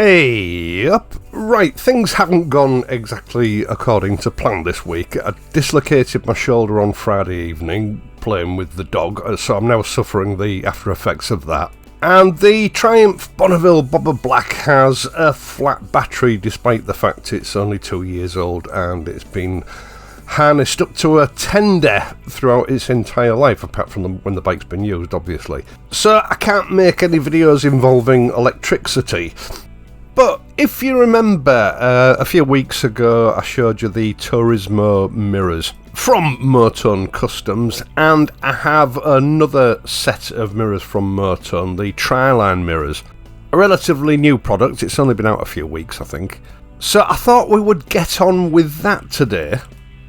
Hey, up. Right, things haven't gone exactly according to plan this week. I dislocated my shoulder on Friday evening playing with the dog, so I'm now suffering the after effects of that. And the Triumph Bonneville Bobber Black has a flat battery despite the fact it's only 2 years old and it's been harnessed up to a tender throughout its entire life, apart from when the bike's been used, obviously. So I can't make any videos involving electricity. But if you remember, a few weeks ago I showed you the Turismo mirrors from Motone Customs, and I have another set of mirrors from Motone, the TRILINE mirrors. A relatively new product, it's only been out a few weeks I think. So I thought we would get on with that today.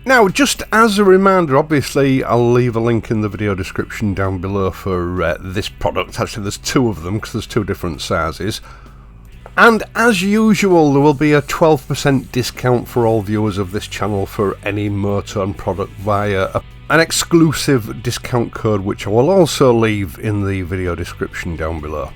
Now, just as a reminder, obviously I'll leave a link in the video description down below for this product. Actually there's two of them because there's two different sizes. And as usual, there will be a 12% discount for all viewers of this channel for any Motone product via an exclusive discount code, which I will also leave in the video description down below.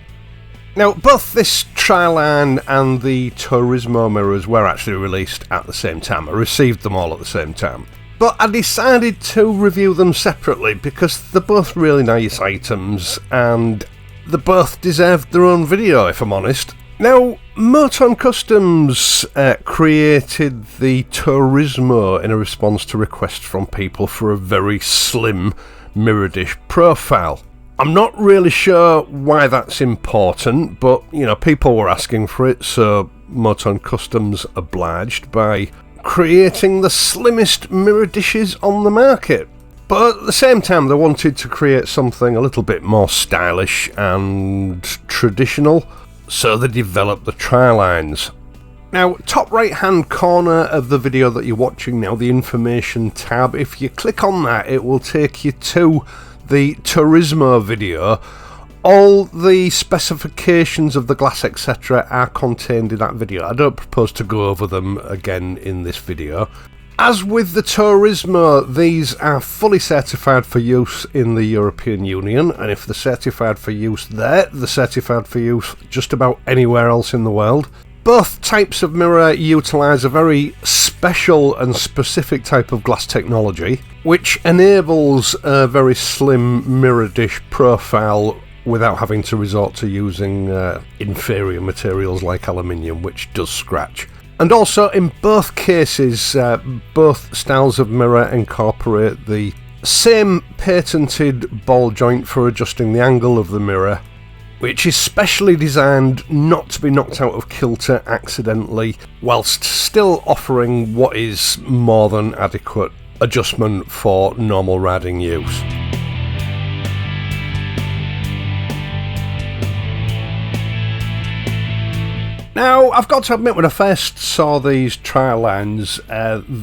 Now, both this TRILINE and the Turismo mirrors were actually released at the same time. I received them all at the same time. But I decided to review them separately because they're both really nice items and they both deserved their own video, if I'm honest. Now, Motone Customs created the Turismo in a response to requests from people for a very slim mirror dish profile. I'm not really sure why that's important, but you know, people were asking for it, so Motone Customs obliged by creating the slimmest mirror dishes on the market. But at the same time, they wanted to create something a little bit more stylish and traditional, so they developed the TRILINEs. Now, top right hand corner of the video that you're watching now, the information tab, if you click on that it will take you to the Turismo video. All the specifications of the glass etc. are contained in that video. I don't propose to go over them again in this video. As with the Turismo, these are fully certified for use in the European Union, and if they're certified for use there, they're certified for use just about anywhere else in the world. Both types of mirror utilise a very special and specific type of glass technology, which enables a very slim mirror dish profile without having to resort to using inferior materials like aluminium, which does scratch. And also, in both cases, both styles of mirror incorporate the same patented ball joint for adjusting the angle of the mirror, which is specially designed not to be knocked out of kilter accidentally, whilst still offering what is more than adequate adjustment for normal riding use. Now, I've got to admit, when I first saw these TRILINEs,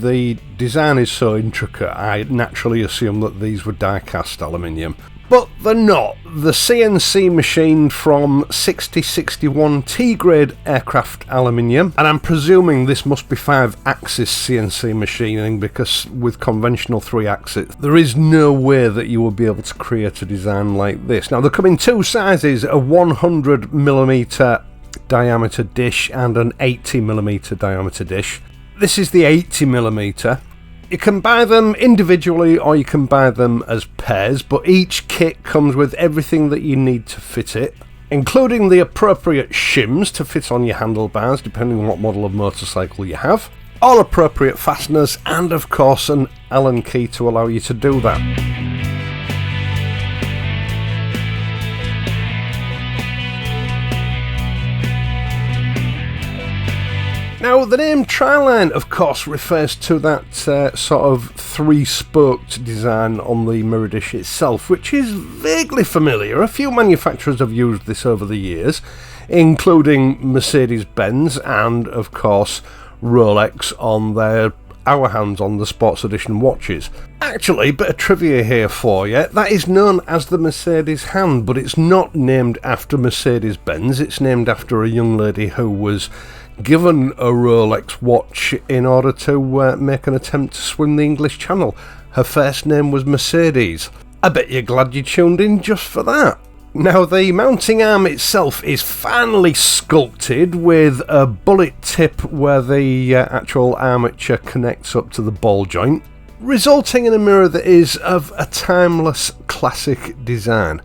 the design is so intricate, I naturally assumed that these were die-cast aluminium. But they're not. The CNC machined from 6061 T-grade aircraft aluminium, and I'm presuming this must be 5-axis CNC machining, because with conventional 3-axis, there is no way that you will be able to create a design like this. Now, they come in two sizes, a 100mm diameter dish and an 80mm diameter dish. This is the 80mm. You can buy them individually or you can buy them as pairs, but each kit comes with everything that you need to fit it, including the appropriate shims to fit on your handlebars depending on what model of motorcycle you have, all appropriate fasteners, and of course an Allen key to allow you to do that. Now, the name TRILINE, of course, refers to that sort of three-spoked design on the mirror dish itself, which is vaguely familiar. A few manufacturers have used this over the years, including Mercedes-Benz and, of course, Rolex on their hour hands on the Sports Edition watches. Actually, bit of trivia here for you, that is known as the Mercedes hand, but it's not named after Mercedes-Benz, it's named after a young lady who was given a Rolex watch in order to make an attempt to swim the English Channel. Her first name was Mercedes. I bet you're glad you tuned in just for that. Now the mounting arm itself is finely sculpted with a bullet tip where the actual armature connects up to the ball joint, resulting in a mirror that is of a timeless classic design.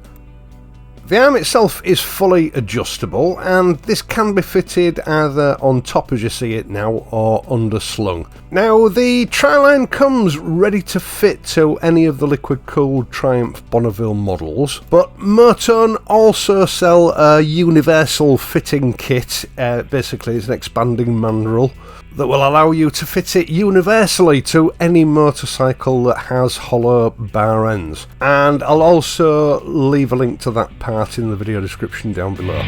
The arm itself is fully adjustable, and this can be fitted either on top as you see it now or underslung. Now the TRILINE comes ready to fit to any of the liquid cooled Triumph Bonneville models, but Motone also sell a universal fitting kit, basically it's an expanding mandrel, that will allow you to fit it universally to any motorcycle that has hollow bar ends. And I'll also leave a link to that part in the video description down below.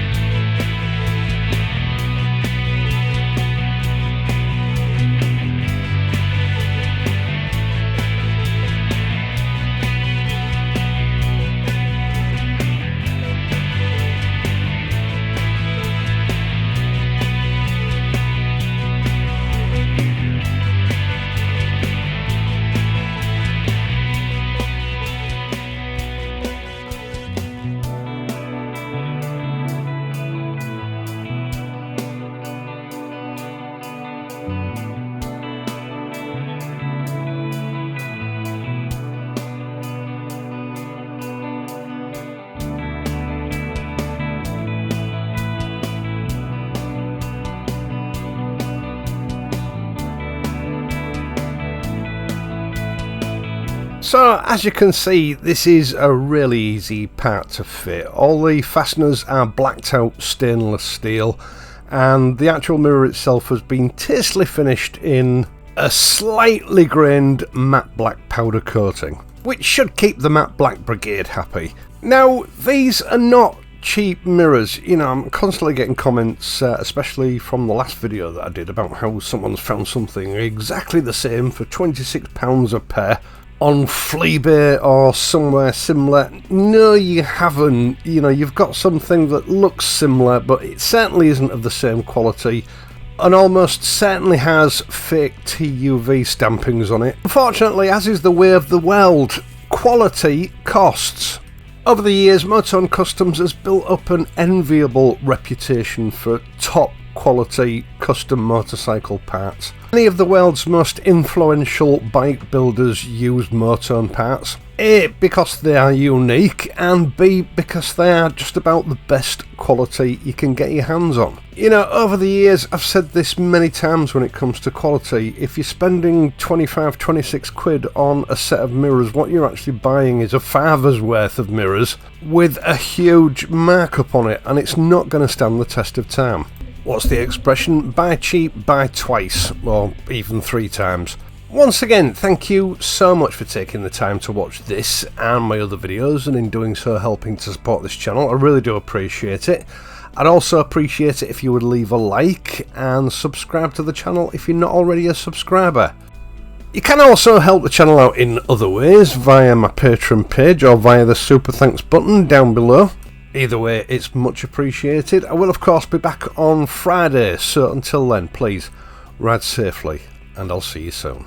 So as you can see, this is a really easy part to fit. All the fasteners are blacked out stainless steel, and the actual mirror itself has been tastefully finished in a slightly grained matte black powder coating, which should keep the matte black brigade happy. Now these are not cheap mirrors. You know, I'm constantly getting comments, especially from the last video that I did, about how someone's found something exactly the same for £26 a pair on Fleabay or somewhere similar. No, you haven't. You know, you've got something that looks similar, but it certainly isn't of the same quality, and almost certainly has fake TUV stampings on it. Unfortunately, as is the way of the world, quality costs. Over the years, Motone Customs has built up an enviable reputation for top quality custom motorcycle parts. Many of the world's most influential bike builders use Motone parts. A, because they are unique, and B, because they are just about the best quality you can get your hands on. You know, over the years, I've said this many times when it comes to quality, if you're spending 25-26 quid on a set of mirrors, what you're actually buying is a father's worth of mirrors with a huge markup on it, and it's not going to stand the test of time. What's the expression? Buy cheap, buy twice, or even 3 times. Once again, thank you so much for taking the time to watch this and my other videos, and in doing so helping to support this channel. I really do appreciate it. I'd also appreciate it if you would leave a like and subscribe to the channel if you're not already a subscriber. You can also help the channel out in other ways, via my Patreon page or via the super thanks button down below. Either way, it's much appreciated. I will of course be back on Friday, so until then, please ride safely, and I'll see you soon.